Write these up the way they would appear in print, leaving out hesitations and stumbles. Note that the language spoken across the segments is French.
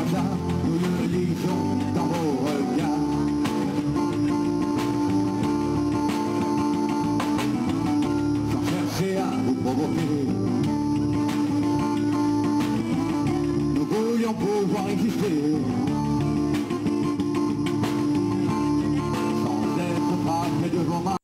hasard, nous le lisons dans vos regards. Sans chercher à vous provoquer, nous voulions pouvoir exister sans être frappés de vos mains.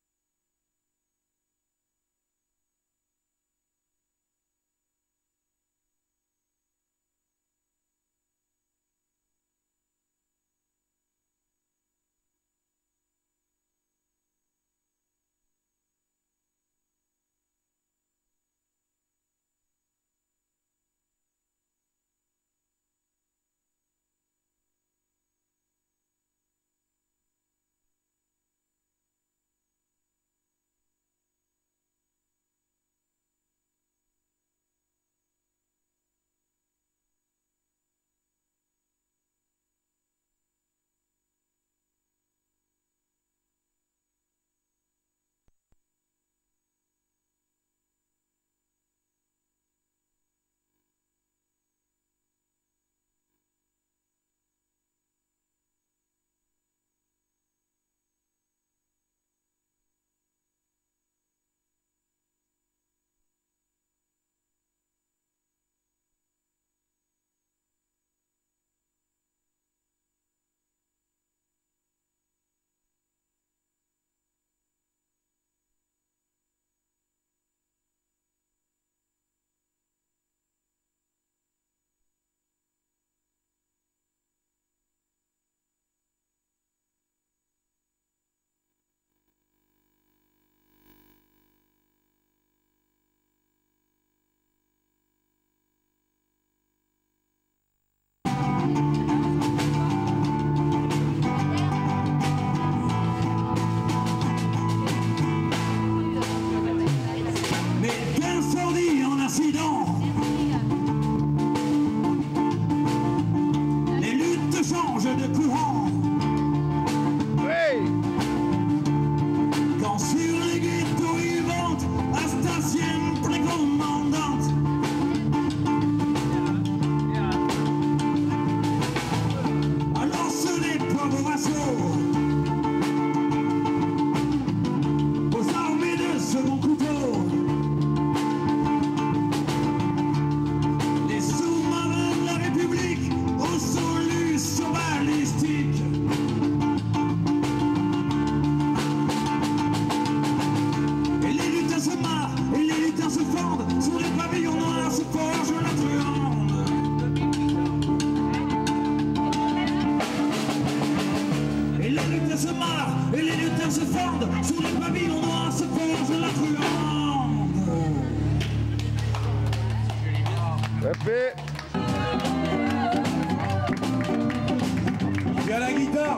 Et à la guitare,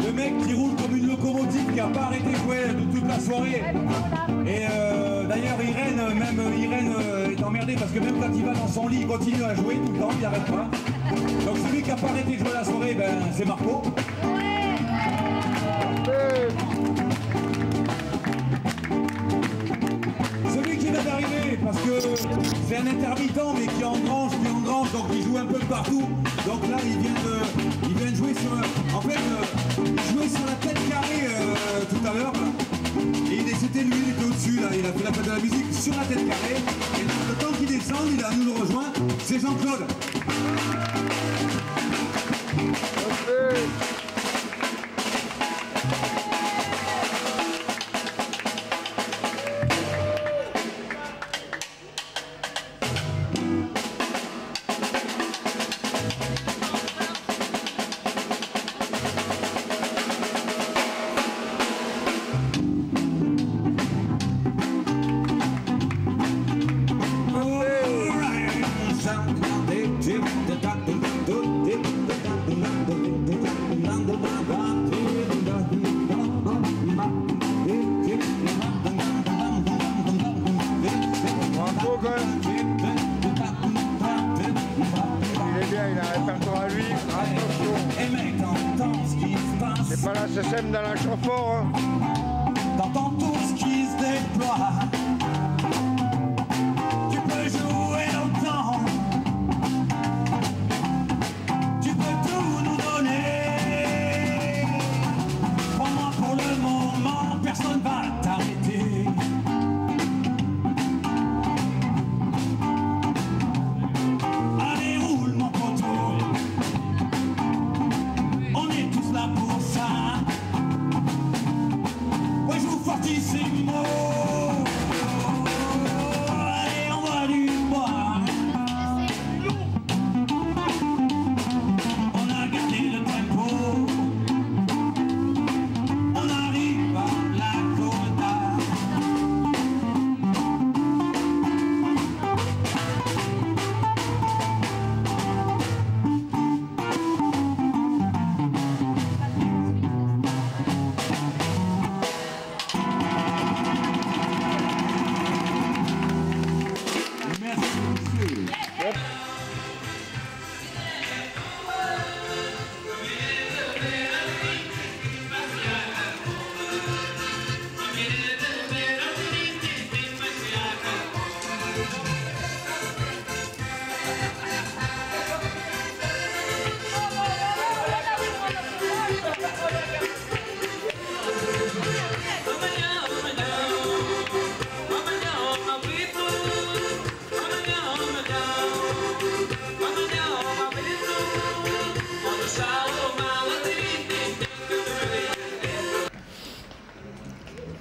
le mec qui roule comme une locomotive qui n'a pas arrêté de jouer toute la soirée. Et d'ailleurs Irène est emmerdée parce que même quand il va dans son lit, il continue à jouer tout le temps, il n'arrête pas. Donc celui qui n'a pas arrêté de jouer la soirée, ben, c'est Marco. Celui qui vient d'arriver, parce que c'est un intermittent mais qui engrange, donc il joue un peu partout. Donc là il vient de jouer sur... En fait, il jouait sur la tête carrée tout à l'heure. Et c'était lui, il était au-dessus, là, il a fait la fête de la musique sur la tête carrée. Et le temps qu'il descend, il a nous le rejoint, c'est Jean-Claude. C'est pas la SSM dans la chanson, hein. T'entends tout ce qui se déploie. Tu peux jouer autant. Tu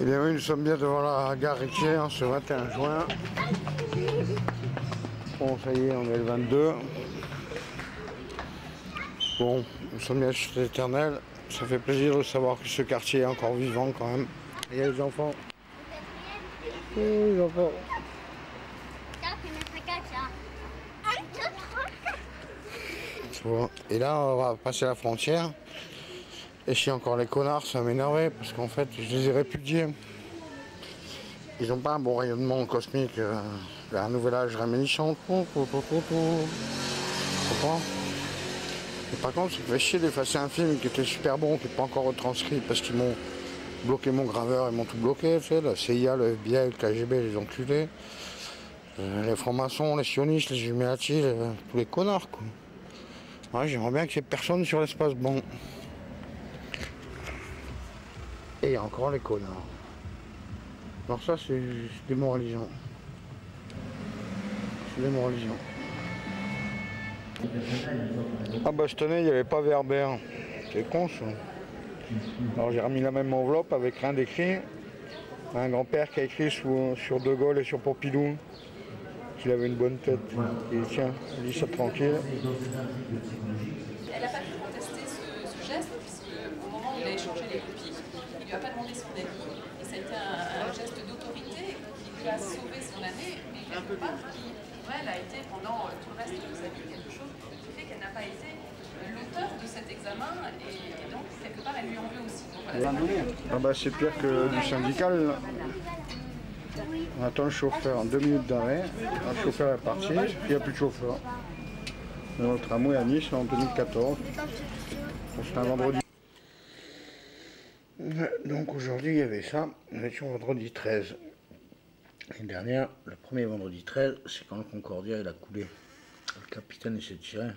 bien oui, nous sommes bien devant la gare Riquier ce 21 juin. Bon, ça y est, on est le 22. Bon, nous sommes bien sur l'éternel. Ça fait plaisir de savoir que ce quartier est encore vivant quand même. Et il y a les enfants. Les enfants. Tu vois. Et là, on va passer la frontière. Et si encore les connards, ça m'énervait parce qu'en fait, je les ai répudiés. Ils n'ont pas un bon rayonnement cosmique. Un nouvel âge réminiscent. Tu comprends? Et par contre, ça me fait chier d'effacer un film qui était super bon, qui n'est pas encore retranscrit parce qu'ils m'ont bloqué mon graveur, ils m'ont tout bloqué. Tu sais, la CIA, le FBI, le KGB, les enculés. Les francs-maçons, les sionistes, les Illuminati, tous les connards, quoi. Ouais, j'aimerais bien qu'il n'y ait personne sur l'espace bon. Et il y a encore les connards. Alors ça, c'est démoralisant. C'est démoralisant. Ah bah cette année, il n'y avait pas Werber. C'est con, ça. Alors j'ai remis la même enveloppe avec rien d'écrit. Un grand-père qui a écrit sur De Gaulle et sur Pompidou qu'il avait une bonne tête. Et tiens, lis ça tranquille. Elle n'a pas pu contester ce geste, puisqu'au moment où il a échangé les copies, il ne lui a pas demandé son avis. Et ça a été un geste d'autorité qui lui a sauvé son année, mais quelque part qui, pour elle, a été pendant tout le reste de sa vie quelque chose qui fait qu'elle n'a pas été l'auteur de cet examen. Et donc, quelque part, elle lui en veut aussi. Donc, voilà, Ah bah c'est pire que du syndical. Là. On attend le chauffeur en 2 minutes d'arrêt. Le chauffeur est parti, il n'y a plus de chauffeur. Dans le tramway à Nice en 2014. C'est un vendredi. Donc aujourd'hui il y avait ça. Nous étions vendredi 13. L'année dernière, le premier vendredi 13, c'est quand le Concordia il a coulé. Le capitaine il s'est tiré.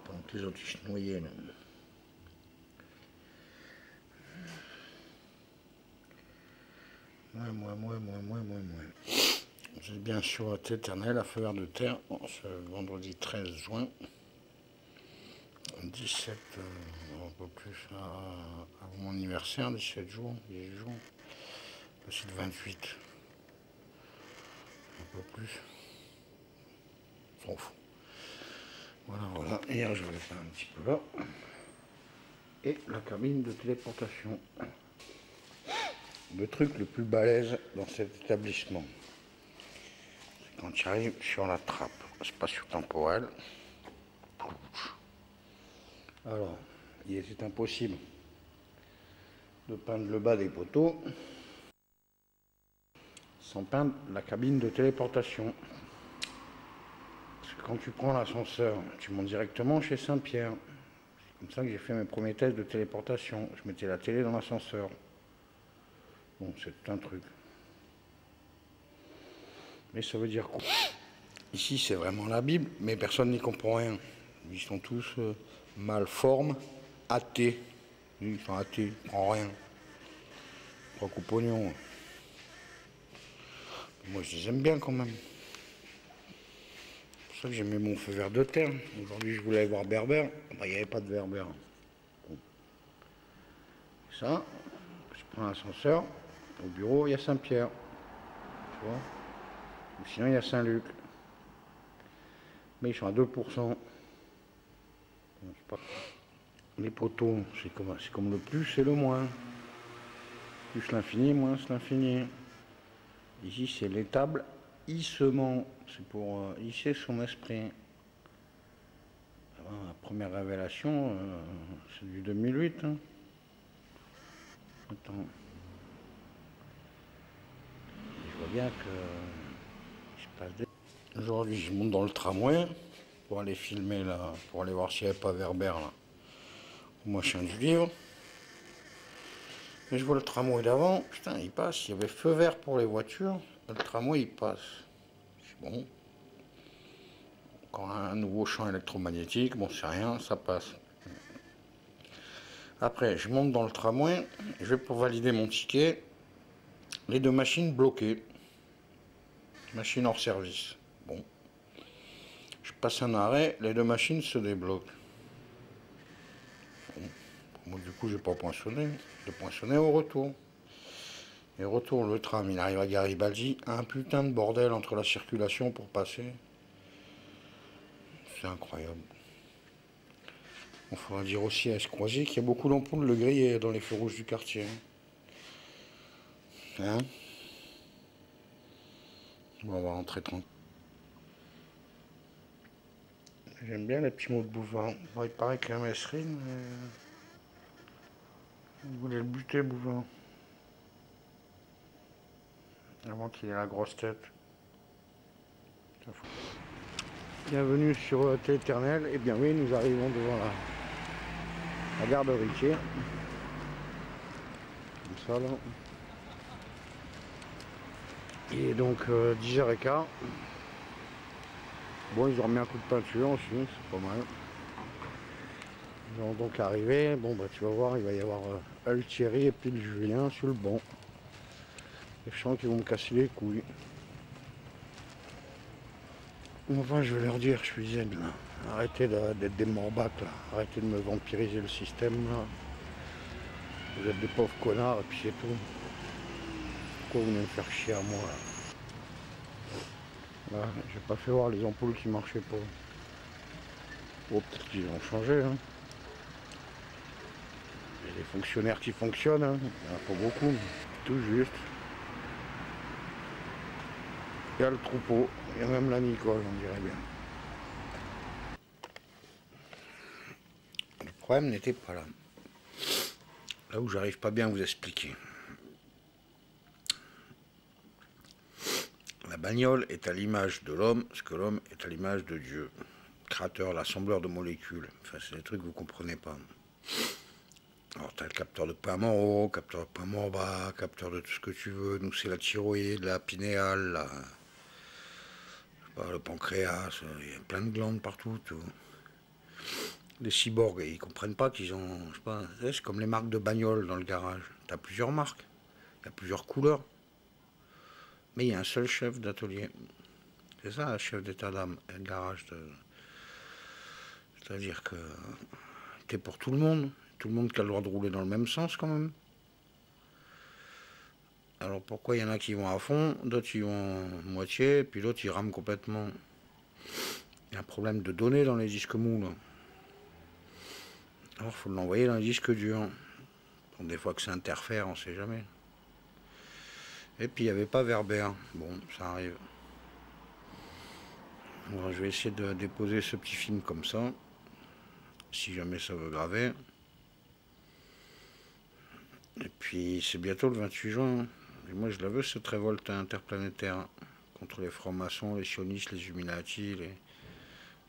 Pendant que les autres ils se noyaient. Là. Moi. Vous êtes bien sur votre éternel à feu vert de terre ce vendredi 13 juin 17, un peu plus avant mon anniversaire, 17 jours, 18 jours, c'est le 28, un peu plus, s'en fout. Voilà, hier je vais faire un petit peu là, et la cabine de téléportation. Le truc le plus balèze dans cet établissement, c'est quand tu arrives sur la trappe spatio-temporelle. Alors, il était impossible de peindre le bas des poteaux sans peindre la cabine de téléportation. Parce que quand tu prends l'ascenseur, tu montes directement chez Saint-Pierre. C'est comme ça que j'ai fait mes premiers tests de téléportation. Je mettais la télé dans l'ascenseur. Bon, c'est tout un truc. Mais ça veut dire quoi? Ici, c'est vraiment la Bible, mais personne n'y comprend rien. Ils sont tous malformes, athées. Ils sont athées, ils ne comprennent rien. Trois coups pognon. Moi, je les aime bien quand même. C'est pour ça que j'ai mis mon feu vert de terre. Aujourd'hui, je voulais aller voir Werber. Il n'y avait pas de Werber. Bon. Ça, je prends l'ascenseur. Au bureau, il y a Saint-Pierre, tu vois, ou sinon il y a Saint-Luc, mais ils sont à 2%. Bon, pas... Les poteaux, c'est comme le plus et le moins. Plus l'infini, moins l'infini. Ici, c'est l'étable hissement, c'est pour hisser son esprit. La première révélation, c'est du 2008. Hein. Attends. Je vois bien que je passe des... Aujourd'hui, je monte dans le tramway pour aller filmer là, pour aller voir s'il n'y avait pas Werber là, au machin du livre. Et je vois le tramway d'avant, putain, il passe. Il y avait feu vert pour les voitures, le tramway il passe. Je dis bon, encore un nouveau champ électromagnétique, bon c'est rien, ça passe. Après, je monte dans le tramway, je vais pour valider mon ticket. Les deux machines bloquées. Machine hors service. Bon. Je passe un arrêt, les deux machines se débloquent. Bon. Moi, du coup, j'ai pas poinçonné. J'ai poinçonné au retour. Et retour, le tram, il arrive à Garibaldi, un putain de bordel entre la circulation pour passer. C'est incroyable. Il faudra dire aussi à Escroisier qu'il y a beaucoup d'ampoules le grillé dans les feux rouges du quartier. Hein? Bon, on va rentrer tranquille. J'aime bien les petits mots de Bouvin. Bon, il paraît qu'il y a un Mesrine, mais... il voulait le buter, Bouvin. Avant qu'il ait la grosse tête. Bienvenue sur Téléternel. Et bien oui, nous arrivons devant la gare de Riquier. Comme ça, là. Il est donc 10h15. Bon, ils ont remis un coup de peinture aussi, c'est pas mal. Ils vont donc arriver. Bon, bah tu vas voir, il va y avoir le Thierry et puis le Julien sur le banc. Et je sens qu'ils vont me casser les couilles. Enfin, je vais leur dire, je suis zen là. Arrêtez d'être des morbacs là. Arrêtez de me vampiriser le système là. Vous êtes des pauvres connards et puis c'est tout. Pourquoi vous venez me faire chier à moi là? Là, j'ai pas fait voir les ampoules qui marchaient pas. Bon, peut-être qu'ils ont changé. Hein. Il y a des fonctionnaires qui fonctionnent. Hein. Il n'y en a pas beaucoup, mais tout juste. Il y a le troupeau, il y a même la Nicole, on dirait bien. Le problème n'était pas là. Là où j'arrive pas bien à vous expliquer. La bagnole est à l'image de l'homme, ce que l'homme est à l'image de Dieu. Créateur, l'assembleur de molécules. Enfin, c'est des trucs que vous comprenez pas. Alors, tu as le capteur de point mort haut, capteur de point mort bas, capteur de tout ce que tu veux. Nous, c'est la thyroïde, la pinéale, le pancréas, il y a plein de glandes partout. Tout. Les cyborgs, ils comprennent pas qu'ils ont, je sais pas, c'est comme les marques de bagnoles dans le garage. Tu as plusieurs marques, il y a plusieurs couleurs. Mais il y a un seul chef d'atelier. C'est ça, le chef d'état d'âme, le garage. C'est-à-dire que t'es pour tout le monde qui a le droit de rouler dans le même sens quand même. Alors pourquoi il y en a qui vont à fond, d'autres ils vont moitié, puis l'autre ils rament complètement. Il y a un problème de données dans les disques mous là. Alors il faut l'envoyer dans les disques durs. Bon, des fois que ça interfère, on sait jamais. Et puis il n'y avait pas Verber. Bon, ça arrive. Alors je vais essayer de déposer ce petit film comme ça. Si jamais ça veut graver. Et puis c'est bientôt le 28 juin. Et moi je la veux cette révolte interplanétaire contre les francs-maçons, les sionistes, les Illuminati,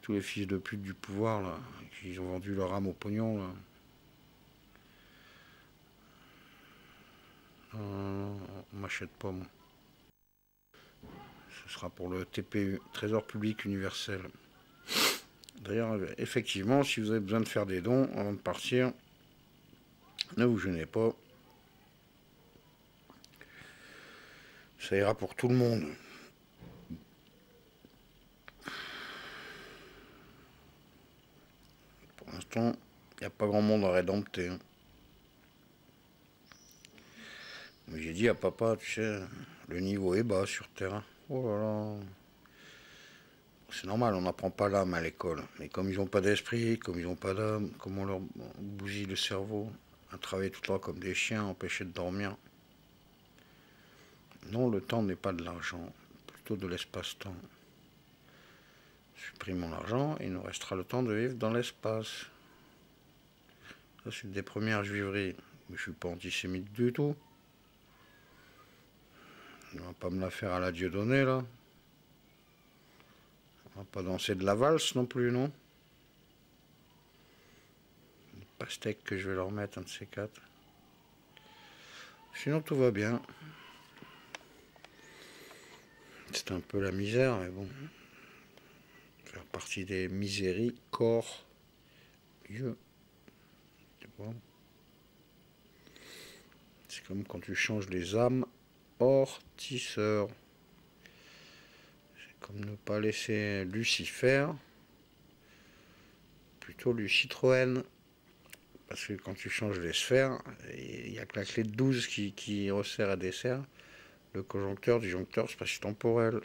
tous les fils de pute du pouvoir là, qui ont vendu leur âme au pognon là. On m'achète pas moi. Ce sera pour le TPU, Trésor Public Universel. D'ailleurs, effectivement, si vous avez besoin de faire des dons avant de partir, ne vous gênez pas. Ça ira pour tout le monde. Pour l'instant, il n'y a pas grand monde à rédempter. Mais j'ai dit à papa, tu sais, le niveau est bas sur Terre. Oh là là. C'est normal, on n'apprend pas l'âme à l'école. Mais comme ils n'ont pas d'esprit, comme ils n'ont pas d'âme, comme on leur bousille le cerveau, à travailler tout le temps comme des chiens, empêchés de dormir. Non, le temps n'est pas de l'argent, plutôt de l'espace-temps. Supprimons l'argent et il nous restera le temps de vivre dans l'espace. Ça, c'est une des premières juiveries. Mais je ne suis pas antisémite du tout. On ne va pas me la faire à la Dieudonné, là. On va pas danser de la valse non plus, non? Une pastèque que je vais leur mettre, un de ces quatre. Sinon, tout va bien. C'est un peu la misère, mais bon. Faire partie des miséricordieux. C'est bon. C'est comme quand tu changes les âmes hors tisseur. C'est comme ne pas laisser Lucifer, plutôt Citroën. parce que quand tu changes les sphères, il n'y a que la clé de 12 qui resserre et desserre. Le conjoncteur, disjoncteur, spatio-temporel.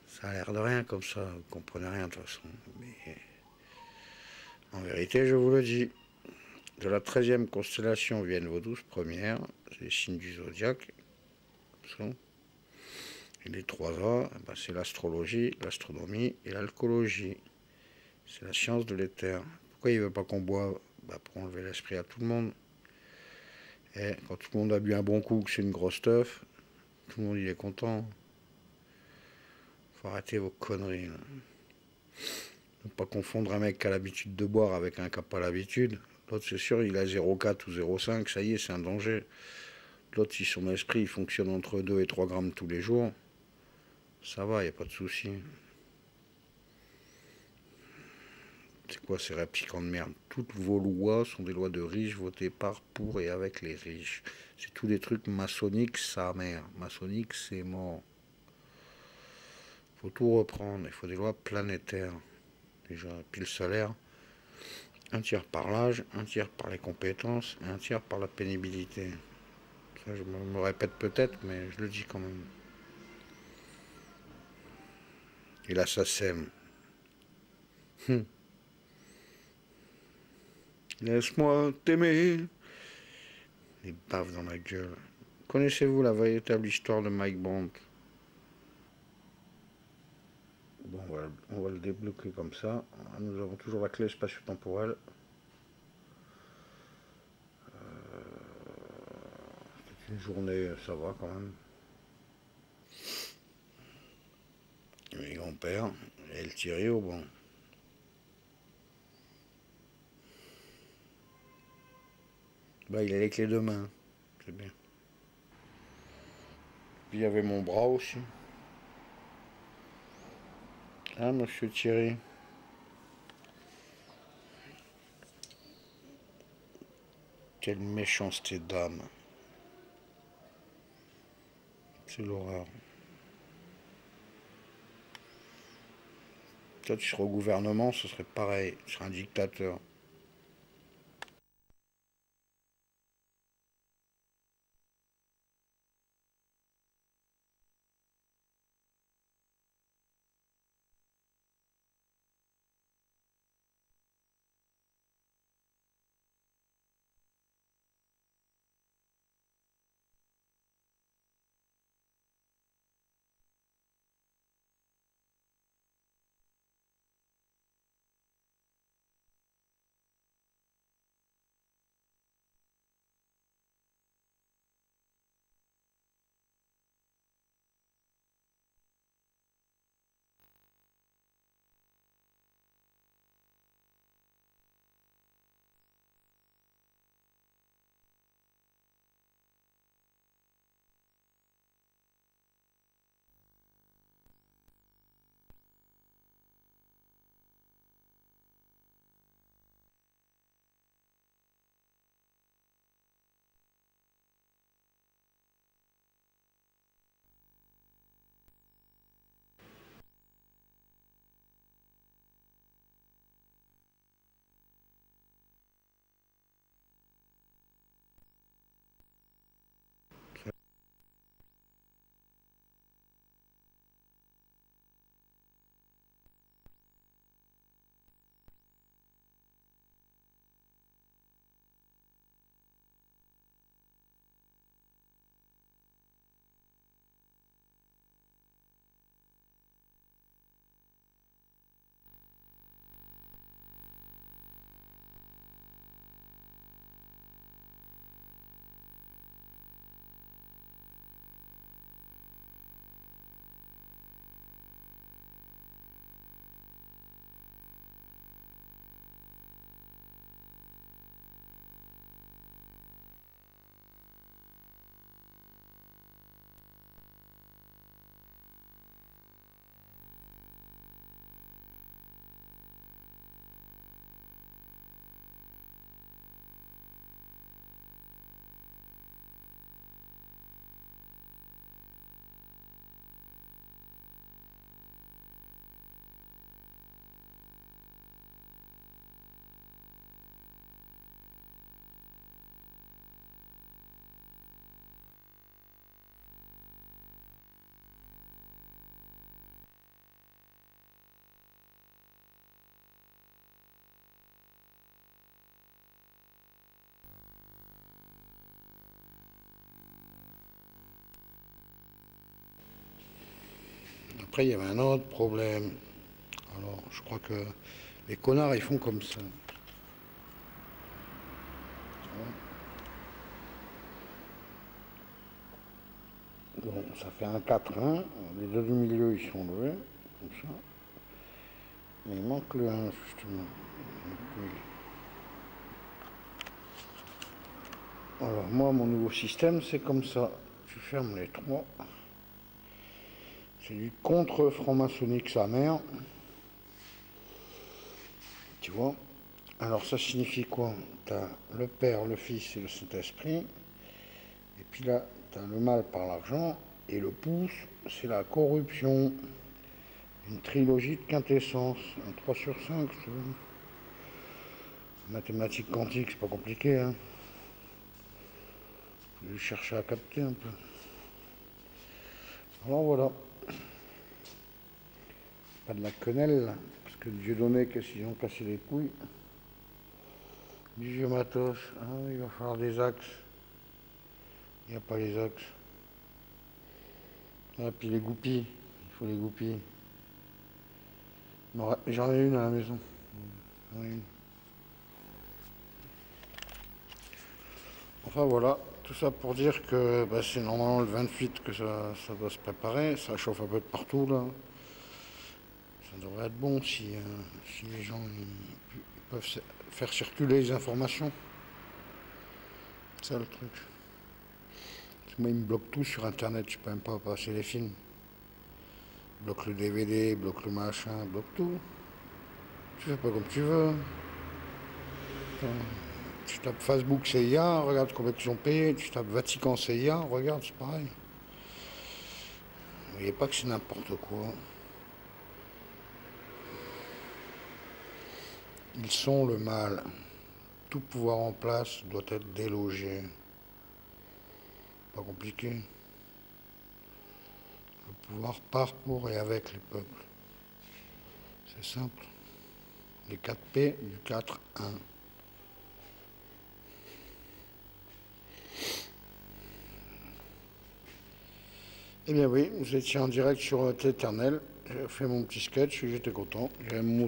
Ça a l'air de rien comme ça, vous ne comprenez rien de toute façon. Mais en vérité, je vous le dis, de la 13e constellation viennent vos 12 premières, c'est les signes du zodiaque. Et les 3 A, ben c'est l'astrologie, l'astronomie et l'alcoologie. C'est la science de l'éther. Pourquoi il ne veut pas qu'on boive? Ben pour enlever l'esprit à tout le monde. Et quand tout le monde a bu un bon coup, que c'est une grosse teuf, tout le monde il est content. Faut arrêter vos conneries. Là. Ne pas confondre un mec qui a l'habitude de boire avec un qui n'a pas l'habitude. L'autre, c'est sûr, il a 0,4 ou 0,5, ça y est, c'est un danger. L'autre, si son esprit il fonctionne entre 2 et 3 grammes tous les jours, ça va, il n'y a pas de souci. C'est quoi ces replicants de merde? Toutes vos lois sont des lois de riches votées par, pour et avec les riches. C'est tous des trucs maçonniques, sa mère. Maçonnique, c'est mort. Faut tout reprendre, il faut des lois planétaires. Déjà, pile salaire, un tiers par l'âge, un tiers par les compétences et un tiers par la pénibilité. Ça, je me répète peut-être, mais je le dis quand même. Et là, ça sème. Laisse-moi t'aimer. Les baves dans la gueule. Connaissez-vous la véritable histoire de Mike Brandt? Bon, on va le débloquer comme ça. Nous avons toujours la clé spatio-temporelle. C'est une journée, ça va quand même. Mes grands-pères et le Thierry au banc. Bah, il a les clés de main. C'est bien. Puis il y avait mon bras aussi. Ah, monsieur Thierry. Quelle méchanceté d'âme. C'est l'horreur. Toi, tu serais au gouvernement, ce serait pareil. Tu serais un dictateur. après, il y avait un autre problème. Alors, je crois que les connards, ils font comme ça. Bon, ça fait un 4-1. Les deux du milieu, ils sont levés, comme ça. Mais il manque le 1, justement. Alors, moi, mon nouveau système, c'est comme ça. Tu fermes les trois. C'est du contre-franc-maçonnique, sa mère. Tu vois? Alors, ça signifie quoi? Tu as le Père, le Fils et le Saint-Esprit. Et puis là, tu as le mal par l'argent. Et le pouce, c'est la corruption. Une trilogie de quintessence. Un 3 sur 5, tu vois. Mathématiques quantiques, c'est pas compliqué, hein. Je chercher à capter un peu. Alors voilà. Pas de la quenelle, parce que Dieudonné, qu'est-ce qu'ils ont cassé les couilles. Du vieux matos. Ah, il va falloir des axes. Il n'y a pas les axes. Ah, puis les goupilles. Il faut les goupilles. J'en ai une à la maison. J'en ai une. Enfin voilà. Tout ça pour dire que bah, c'est normalement le 28 que ça doit se préparer. Ça chauffe un peu de partout là. Ça devrait être bon si les gens ils peuvent faire circuler les informations. C'est ça le truc. Parce que moi, ils me bloquent tout sur internet. Je peux même pas passer les films. Ils bloquent le DVD, ils bloquent le machin, ils bloquent tout. Tu fais pas comme tu veux. Tu tapes Facebook CIA, regarde combien ils ont payé. Tu tapes Vatican CIA, regarde, c'est pareil. Vous voyez pas que c'est n'importe quoi. Ils sont le mal. Tout pouvoir en place doit être délogé. Pas compliqué. Le pouvoir part pour et avec les peuples. C'est simple. Les 4 P du 4-1. Eh bien oui, vous étiez en direct sur Éternel. J'ai fait mon petit sketch et j'étais content. J'avais mon